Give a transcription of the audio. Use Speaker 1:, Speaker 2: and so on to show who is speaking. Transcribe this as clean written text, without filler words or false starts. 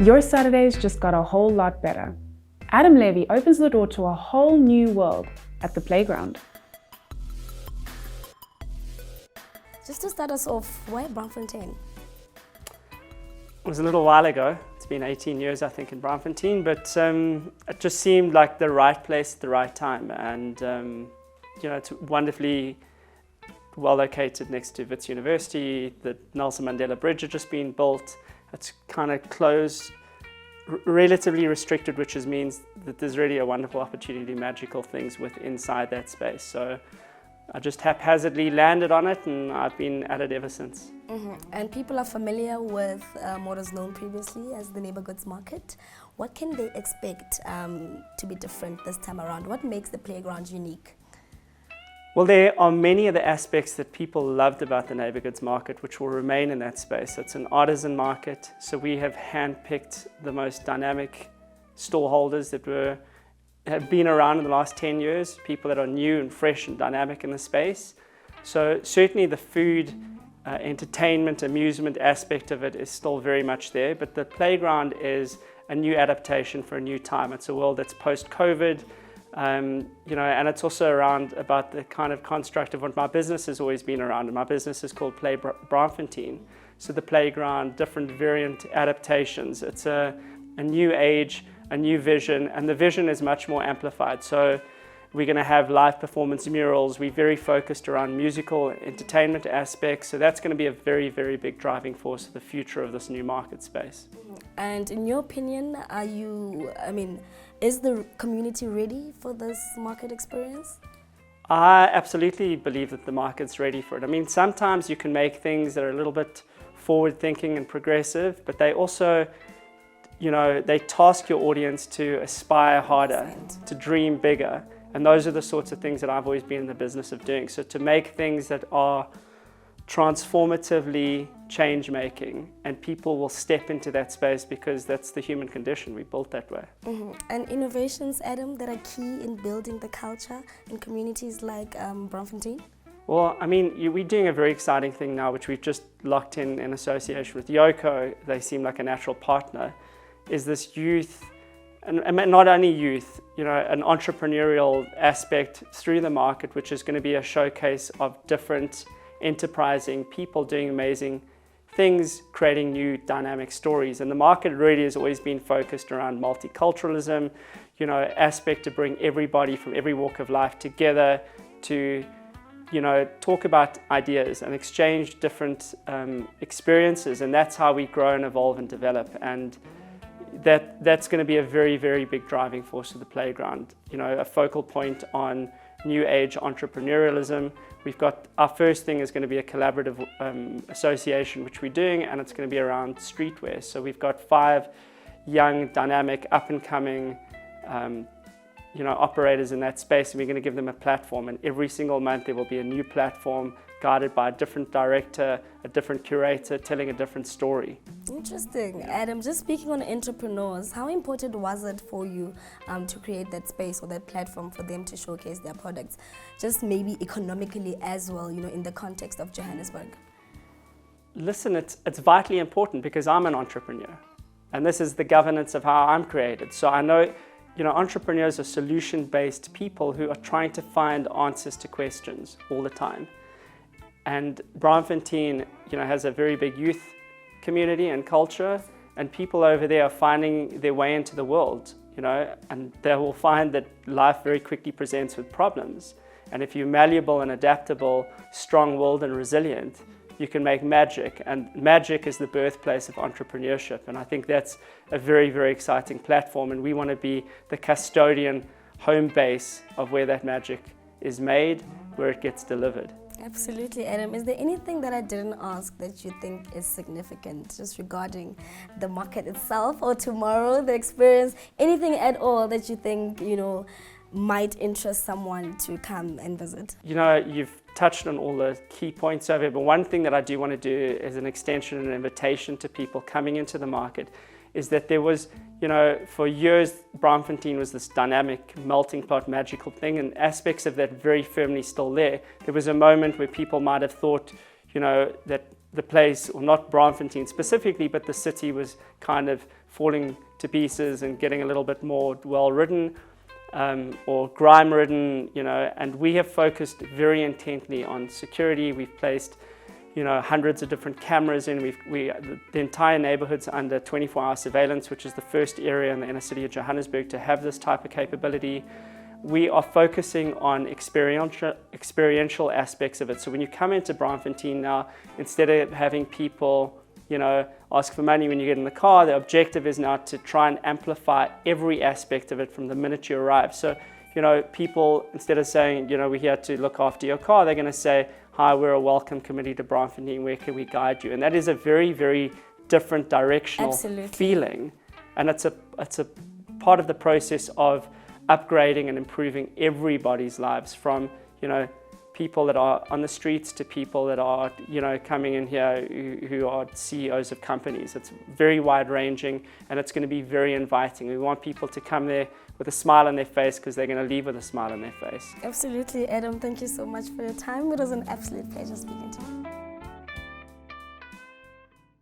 Speaker 1: Your Saturdays just got a whole lot better. Adam Levy opens the door to a whole new world at the playground.
Speaker 2: Just to start us off, why Braamfonteins?
Speaker 3: It was a little while ago. It's been 18 years, I think, in Braamfonteins, but it just seemed like the right place at the right time. And, it's wonderfully well located next to Wits University. The Nelson Mandela Bridge had just been built. It's kind of closed, relatively restricted, which means that there's really a wonderful opportunity to do magical things inside that space. So I just haphazardly landed on it, and I've been at it ever since.
Speaker 2: And people are familiar with what was known previously as the neighborhoods market. What can they expect to be different this time around? What makes the playground unique?
Speaker 3: Well, there are many of the aspects that people loved about the neighborhoods market which will remain in that space. It's an artisan market, so we have handpicked the most dynamic stallholders that have been around in the last 10 years, people that are new and fresh and dynamic in the space. So certainly the food, entertainment, amusement aspect of it is still very much there, but the playground is a new adaptation for a new time. It's a world that's post-COVID, and it's also around about the kind of construct of what my business has always been around, and my business is called Braamfonteins. So the playground, different variant adaptations. It's a new age, a new vision, and the vision is much more amplified. So we're going to have live performance murals. We're very focused around musical entertainment aspects. So that's going to be a very, very big driving force for the future of this new market space.
Speaker 2: And in your opinion, is the community ready for this market experience?
Speaker 3: I absolutely believe that the market's ready for it. I mean, sometimes you can make things that are a little bit forward-thinking and progressive, but they also, they task your audience to aspire harder, to dream bigger. And those are the sorts of things that I've always been in the business of doing. So to make things that are transformatively change-making, and people will step into that space because that's the human condition. We built that way.
Speaker 2: And innovations, Adam, that are key in building the culture in communities like Braamfonteins?
Speaker 3: Well, we're doing a very exciting thing now, which we've just locked in association with Yoko. They seem like a natural partner, is this youth, and not only youth, an entrepreneurial aspect through the market, which is going to be a showcase of different enterprising people doing amazing things, creating new dynamic stories. And the market really has always been focused around multiculturalism, aspect to bring everybody from every walk of life together to, talk about ideas and exchange different experiences. And that's how we grow and evolve and develop. And that's going to be a very, very big driving force of the playground. A focal point on new age entrepreneurialism. We've got our first thing is going to be a collaborative association, which we're doing, and it's going to be around streetwear. So we've got 5 young, dynamic, up and coming, operators in that space, and we're going to give them a platform. And every single month there will be a new platform guided by a different director, a different curator, telling a different story.
Speaker 2: Interesting. Adam, just speaking on entrepreneurs, how important was it for you to create that space or that platform for them to showcase their products, just maybe economically as well, in the context of Johannesburg?
Speaker 3: Listen, it's vitally important because I'm an entrepreneur, and this is the governance of how I'm created. So I know, entrepreneurs are solution-based people who are trying to find answers to questions all the time. And Braamfonteins, has a very big youth community and culture, and people over there are finding their way into the world, and they will find that life very quickly presents with problems. And if you're malleable and adaptable, strong-willed and resilient, you can make magic. And magic is the birthplace of entrepreneurship. And I think that's a very, very exciting platform. And we want to be the custodian home base of where that magic is made, where it gets delivered.
Speaker 2: Absolutely, Adam. Is there anything that I didn't ask that you think is significant just regarding the market itself or tomorrow, the experience, anything at all that you think, might interest someone to come and visit?
Speaker 3: You've touched on all the key points over here, but one thing that I do want to do as an extension and an invitation to people coming into the market is that there was, for years, Braamfonteins was this dynamic, melting pot, magical thing, and aspects of that very firmly still there. There was a moment where people might have thought, that the place, or not Braamfonteins specifically, but the city was kind of falling to pieces and getting a little bit more well-ridden or grime-ridden, you know, and we have focused very intently on security. We've placed, you know, hundreds of different cameras in. The entire neighborhood's under 24-hour surveillance, which is the first area in the inner city of Johannesburg to have this type of capability. We are focusing on experiential aspects of it. So when you come into Braamfontein now, instead of having people, you know, ask for money when you get in the car, the objective is now to try and amplify every aspect of it from the minute you arrive. So, you know, people, instead of saying, you know, we're here to look after your car, they're going to say, hi, we're a welcome committee to Braamfontein, where can we guide you? And that is a very, very different directional feeling. And it's a part of the process of upgrading and improving everybody's lives, from, you know, people that are on the streets to people that are, you know, coming in here who are CEOs of companies. It's very wide ranging, and it's going to be very inviting. We want people to come there with a smile on their face, because they're going to leave with a smile on their face.
Speaker 2: Absolutely, Adam. Thank you so much for your time. It was an absolute pleasure speaking to you.